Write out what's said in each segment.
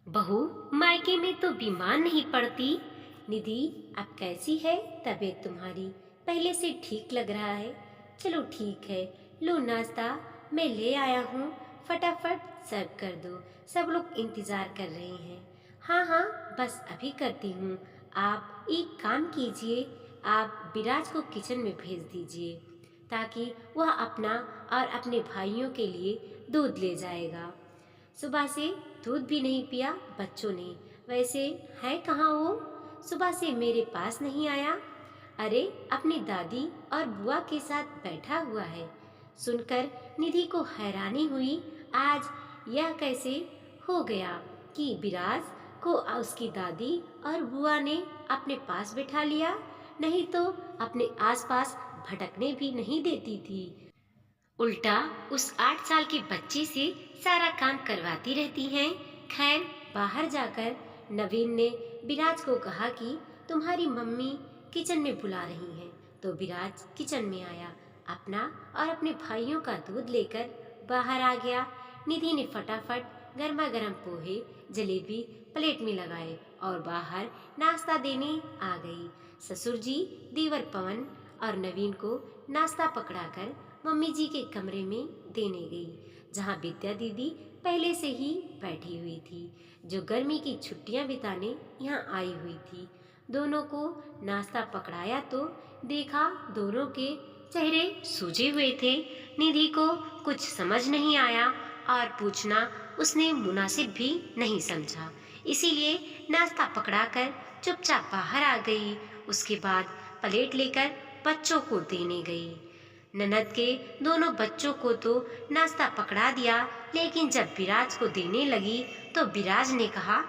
बहू मायके में तो बीमार नहीं पड़ती। निधि, अब कैसी है तबीयत तुम्हारी? पहले से ठीक लग रहा है। चलो ठीक है, लो नाश्ता मैं ले आया हूँ, फटाफट सर्व कर दो। सब लोग इंतजार कर रहे हैं। हाँ हाँ, बस अभी करती हूँ। आप एक काम कीजिए, आप विराज को किचन में भेज दीजिए ताकि वह अपना और अपने भाइयों के लिए दूध ले जाएगा। सुबह से दूध भी नहीं पिया बच्चों ने। वैसे है कहाँ वो? सुबह से मेरे पास नहीं आया। अरे, अपनी दादी और बुआ के साथ बैठा हुआ है। सुनकर निधि को हैरानी हुई। आज यह कैसे हो गया कि विराज को उसकी दादी और बुआ ने अपने पास बिठा लिया? नहीं तो अपने आसपास भटकने भी नहीं देती थी। उल्टा उस 8 साल के बच्चे से सारा काम करवाती रहती हैं। खैर, बाहर जाकर नवीन ने विराज को कहा कि तुम्हारी मम्मी किचन में बुला रही हैं। तो विराज किचन में आया, अपना और अपने भाइयों का दूध लेकर बाहर आ गया। निधि ने फटाफट गर्मा गर्म पोहे जलेबी प्लेट में लगाए और बाहर नाश्ता देने आ गई। ससुर जी देवर पवन और नवीन को नाश्ता पकड़ाकर मम्मी जी के कमरे में देने गई, जहाँ विद्या दीदी पहले से ही बैठी हुई थी, जो गर्मी की छुट्टियां बिताने यहाँ आई हुई थी। दोनों को नाश्ता पकड़ाया तो देखा दोनों के चेहरे सूजे हुए थे। निधि को कुछ समझ नहीं आया और पूछना उसने मुनासिब भी नहीं समझा, इसीलिए नाश्ता पकड़ाकर चुपचाप बाहर आ गई। उसके बाद प्लेट लेकर बच्चों को देने गई। ननद के दोनों बच्चों को तो नाश्ता पकड़ा दिया, लेकिन जब विराज को देने लगी तो विराज ने कहा,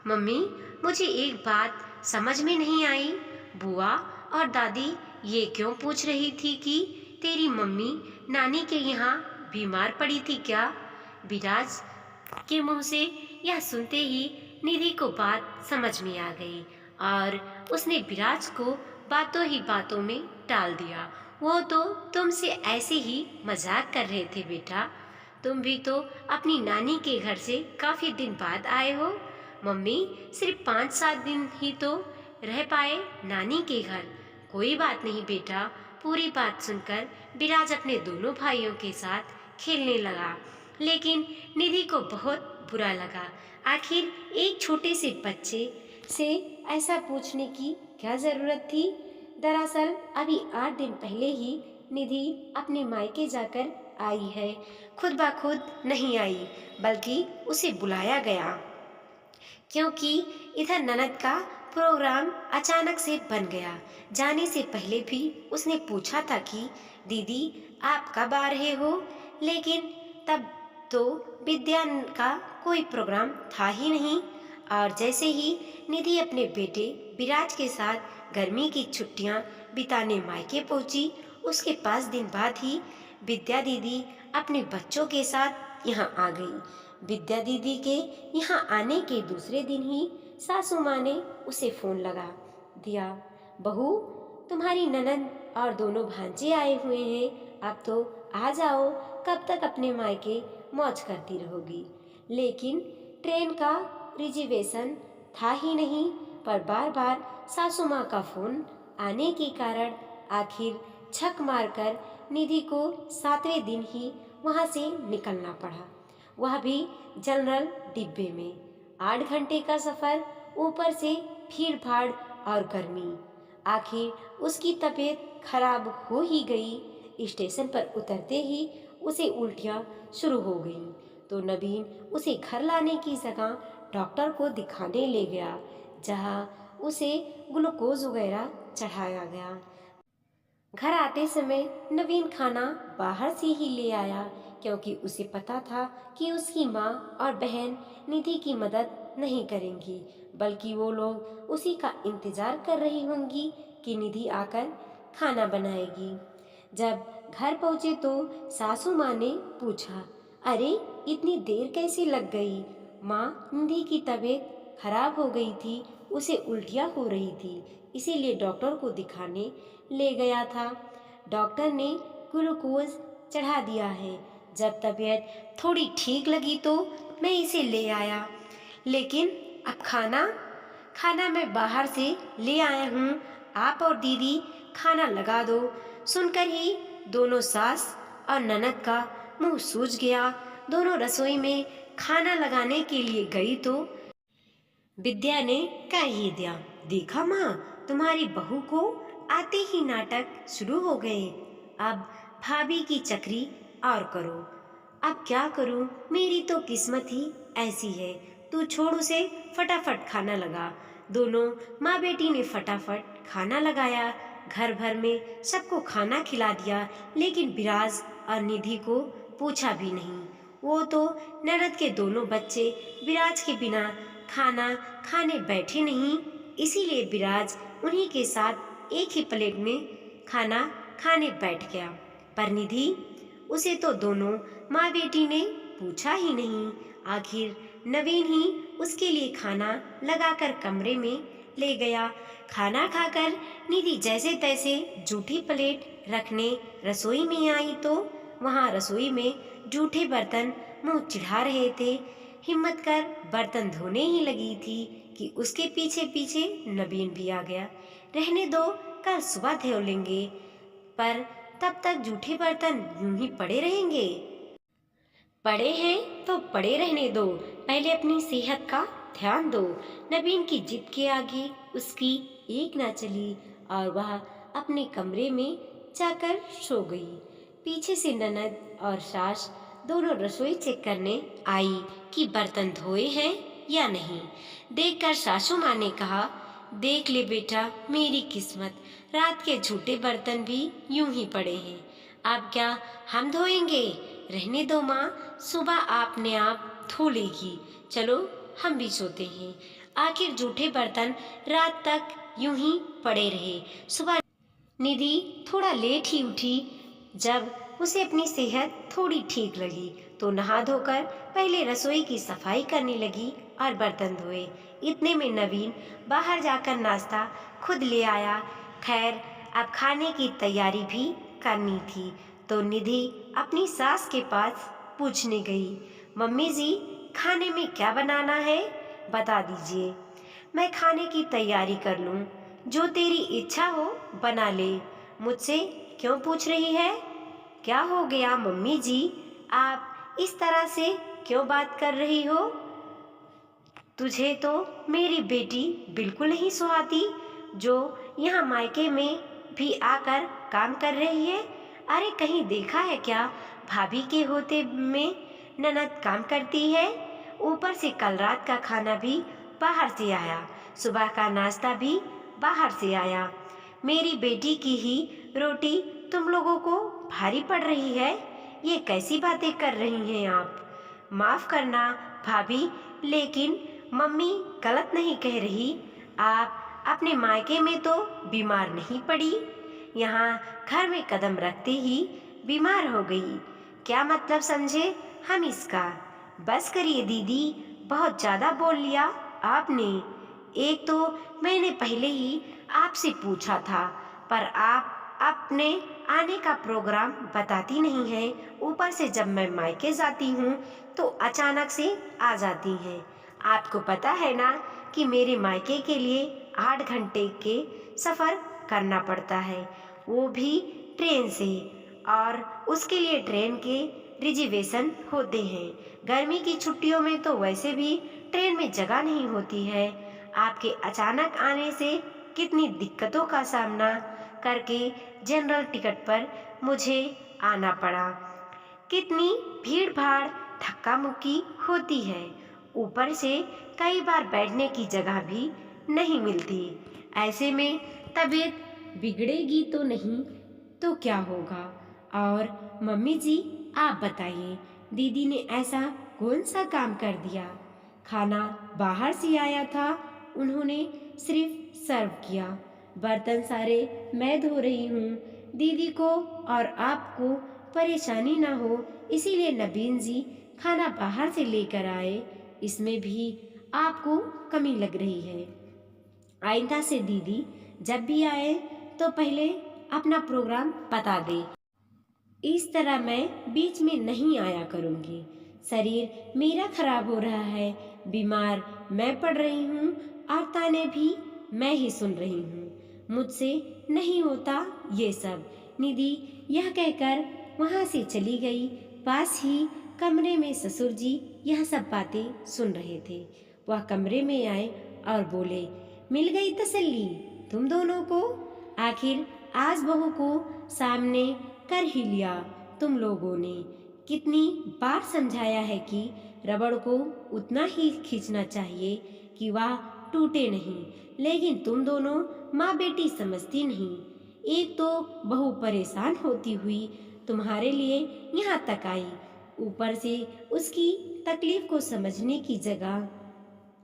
मम्मी, मुझे एक बात समझ में नहीं आई। बुआ और दादी ये क्यों पूछ रही थी कि तेरी मम्मी नानी के यहाँ बीमार पड़ी थी क्या? विराज के मुंह से यह सुनते ही निधि को बात समझ में आ गई और उसने विराज को बातों ही बातों में टाल दिया। वो तो तुमसे ऐसे ही मजाक कर रहे थे बेटा। तुम भी तो अपनी नानी के घर से काफी दिन बाद आए हो। मम्मी सिर्फ 5-7 दिन ही तो रह पाए नानी के घर। कोई बात नहीं बेटा। पूरी बात सुनकर विराज अपने दोनों भाइयों के साथ खेलने लगा, लेकिन निधि को बहुत बुरा लगा। आखिर एक छोटे से बच्चे से ऐसा पूछने की क्या जरूरत थी? दरअसल अभी 8 दिन पहले ही निधि अपने मायके जाकर आई है। खुद ब खुद नहीं आई, बल्कि उसे बुलाया गया, क्योंकि इधर ननद का प्रोग्राम अचानक से बन गया। जाने से पहले भी उसने पूछा था कि दीदी आप कब आ रहे हो, लेकिन तब तो विद्या का कोई प्रोग्राम था ही नहीं। और जैसे ही निधि अपने बेटे विराज के साथ गर्मी की छुट्टियां बिताने मायके पहुंची, उसके 5 दिन बाद ही विद्या दीदी अपने बच्चों के साथ यहाँ आ गई। विद्या दीदी के यहाँ आने के दूसरे दिन ही सासू माँ ने उसे फोन लगा दिया। बहू, तुम्हारी ननद और दोनों भांजे आए हुए हैं, अब तो आ जाओ। कब तक अपने मायके मौज करती रहोगी? लेकिन ट्रेन का रिजर्वेशन था ही नहीं, पर बार बार सासू माँ का फोन आने के कारण आखिर छक मारकर निधि को 7वें दिन ही वहाँ से निकलना पड़ा, वह भी जनरल डिब्बे में। 8 घंटे का सफर, ऊपर से भीड़ भाड़ और गर्मी। आखिर उसकी तबीयत खराब हो ही गई। स्टेशन पर उतरते ही उसे उल्टियाँ शुरू हो गईं, तो नवीन उसे घर लाने की जगह डॉक्टर को दिखाने ले गया, जहाँ उसे ग्लूकोज वगैरह चढ़ाया गया। घर आते समय नवीन खाना बाहर से ही ले आया, क्योंकि उसे पता था कि उसकी माँ और बहन निधि की मदद नहीं करेंगी, बल्कि वो लोग उसी का इंतजार कर रही होंगी कि निधि आकर खाना बनाएगी। जब घर पहुँचे तो सासू माँ ने पूछा, अरे इतनी देर कैसे लग गई? माँ, निधि की तबीयत खराब हो गई थी, उसे उल्टियाँ हो रही थी, इसीलिए डॉक्टर को दिखाने ले गया था। डॉक्टर ने ग्लूकोज चढ़ा दिया है। जब तबीयत थोड़ी ठीक लगी तो मैं इसे ले आया, लेकिन अब खाना खाना मैं बाहर से ले आया हूँ, आप और दीदी खाना लगा दो। सुनकर ही दोनों सास और ननद का मुंह सूज गया। दोनों रसोई में खाना लगाने के लिए गई तो विद्या ने कह ही दिया, देखा माँ, तुम्हारी बहू को आते ही नाटक शुरू हो गए। अब भाभी की चक्री और करो। अब क्या करूं, मेरी तो किस्मत ही ऐसी है। तू छोड़ उसे, फटाफट खाना लगा। दोनों माँ बेटी ने फटाफट खाना लगाया। घर भर में सबको खाना खिला दिया, लेकिन विराज और निधि को पूछा भी नहीं। वो तो ननद के दोनों बच्चे विराज के बिना खाना खाने बैठे नहीं, इसीलिए विराज उन्हीं के साथ एक ही प्लेट में खाना खाने बैठ गया। पर निधि, उसे तो दोनों माँ बेटी ने पूछा ही नहीं। आखिर नवीन ही उसके लिए खाना लगाकर कमरे में ले गया। खाना खाकर निधि जैसे तैसे जूठी प्लेट रखने रसोई में आई तो वहाँ रसोई में जूठे बर्तन मुंह चिढ़ा रहे थे। हिम्मत कर बर्तन धोने ही लगी थी कि उसके पीछे पीछे नवीन भी आ गया। रहने दो, कल सुबह धो लेंगे, पर तब तक जूठे बर्तन यूं ही पड़े रहेंगे। पड़े हैं तो पड़े रहने दो, पहले अपनी सेहत का ध्यान दो। नवीन की जिद के आगे उसकी एक ना चली और वह अपने कमरे में जाकर सो गई। पीछे से ननद और सास दोनों रसोई चेक करने आई कि बर्तन धोए हैं या नहीं। देखकर सासू माँ ने कहा, देख ले बेटा, मेरी किस्मत, रात के झूठे बर्तन भी यूं ही पड़े हैं। अब क्या हम धोएंगे? रहने दो माँ, सुबह आपने आप धो लेगी। चलो हम भी सोते हैं। आखिर झूठे बर्तन रात तक यूं ही पड़े रहे। सुबह निधि थोड़ा लेट ही उठी। जब उसे अपनी सेहत थोड़ी ठीक लगी तो नहा धोकर पहले रसोई की सफाई करने लगी और बर्तन धोए। इतने में नवीन बाहर जाकर नाश्ता खुद ले आया। खैर, अब खाने की तैयारी भी करनी थी तो निधि अपनी सास के पास पूछने गई, मम्मी जी, खाने में क्या बनाना है, बता दीजिए, मैं खाने की तैयारी कर लूँ। जो तेरी इच्छा हो बना ले, मुझसे क्यों पूछ रही है? क्या हो गया मम्मी जी, आप इस तरह से क्यों बात कर रही हो? तुझे तो मेरी बेटी बिल्कुल नहीं सुहाती, जो यहाँ मायके में भी आकर काम कर रही है। अरे कहीं देखा है क्या, भाभी के होते में ननद काम करती है? ऊपर से कल रात का खाना भी बाहर से आया, सुबह का नाश्ता भी बाहर से आया। मेरी बेटी की ही रोटी तुम लोगों को भारी पड़ रही है? ये कैसी बातें कर रही हैं आप? माफ करना भाभी, लेकिन मम्मी गलत नहीं कह रही। आप अपने मायके में तो बीमार नहीं पड़ी, यहाँ घर में कदम रखते ही बीमार हो गई। क्या मतलब समझे हम इसका? बस करिए दीदी, बहुत ज़्यादा बोल लिया आपने। एक तो मैंने पहले ही आपसे पूछा था, पर आप अपने आने का प्रोग्राम बताती नहीं है। ऊपर से जब मैं मायके जाती हूँ तो अचानक से आ जाती हैं। आपको पता है ना कि मेरे मायके के लिए 8 घंटे के सफ़र करना पड़ता है, वो भी ट्रेन से, और उसके लिए ट्रेन के रिजर्वेशन होते हैं। गर्मी की छुट्टियों में तो वैसे भी ट्रेन में जगह नहीं होती है। आपके अचानक आने से कितनी दिक्कतों का सामना करके जनरल टिकट पर मुझे आना पड़ा। कितनी भीड़ भाड़ धक्का मुक्की होती है, ऊपर से कई बार बैठने की जगह भी नहीं मिलती। ऐसे में तबीयत बिगड़ेगी तो नहीं तो क्या होगा? और मम्मी जी, आप बताइए, दीदी ने ऐसा कौन सा काम कर दिया? खाना बाहर से आया था, उन्होंने सिर्फ सर्व किया। बर्तन सारे मैं धो रही हूँ। दीदी को और आपको परेशानी ना हो, इसीलिए नवीन जी खाना बाहर से लेकर आए। इसमें भी आपको कमी लग रही है। आइंदा से दीदी जब भी आए तो पहले अपना प्रोग्राम बता दे। इस तरह मैं बीच में नहीं आया करूँगी। शरीर मेरा खराब हो रहा है, बीमार मैं पड़ रही हूँ और ताने भी मैं ही सुन रही हूँ। मुझसे नहीं होता ये सब। निधि यह कहकर वहाँ से चली गई। पास ही कमरे में ससुर जी यह सब बातें सुन रहे थे। वह कमरे में आए और बोले, मिल गई तसल्ली तुम दोनों को? आखिर आज बहू को सामने कर ही लिया तुम लोगों ने। कितनी बार समझाया है कि रबड़ को उतना ही खींचना चाहिए कि वह टूटे नहीं, लेकिन तुम दोनों माँ बेटी समझती नहीं। एक तो बहू परेशान होती हुई तुम्हारे लिए यहाँ तक आई, ऊपर से उसकी तकलीफ को समझने की जगह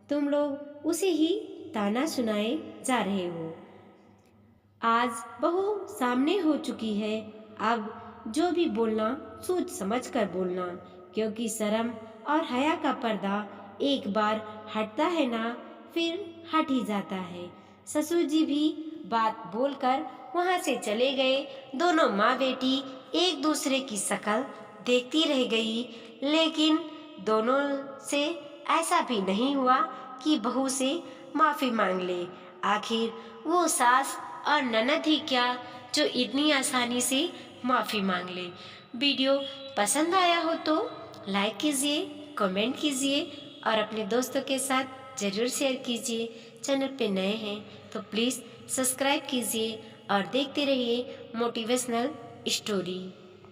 तुम लोग उसे ही ताना सुनाए जा रहे हो। आज बहू सामने हो चुकी है, अब जो भी बोलना सोच समझ कर बोलना, क्योंकि शर्म और हया का पर्दा एक बार हटता है ना, फिर हट ही जाता है। ससुर जी भी बात बोलकर वहाँ से चले गए। दोनों माँ बेटी एक दूसरे की शक्ल देखती रह गई, लेकिन दोनों से ऐसा भी नहीं हुआ कि बहू से माफ़ी मांग ले। आखिर वो सास और ननद ही क्या जो इतनी आसानी से माफ़ी मांग ले। वीडियो पसंद आया हो तो लाइक कीजिए, कमेंट कीजिए और अपने दोस्तों के साथ ज़रूर शेयर कीजिए। चैनल पे नए हैं तो प्लीज़ सब्सक्राइब कीजिए और देखते रहिए मोटिवेशनल स्टोरी।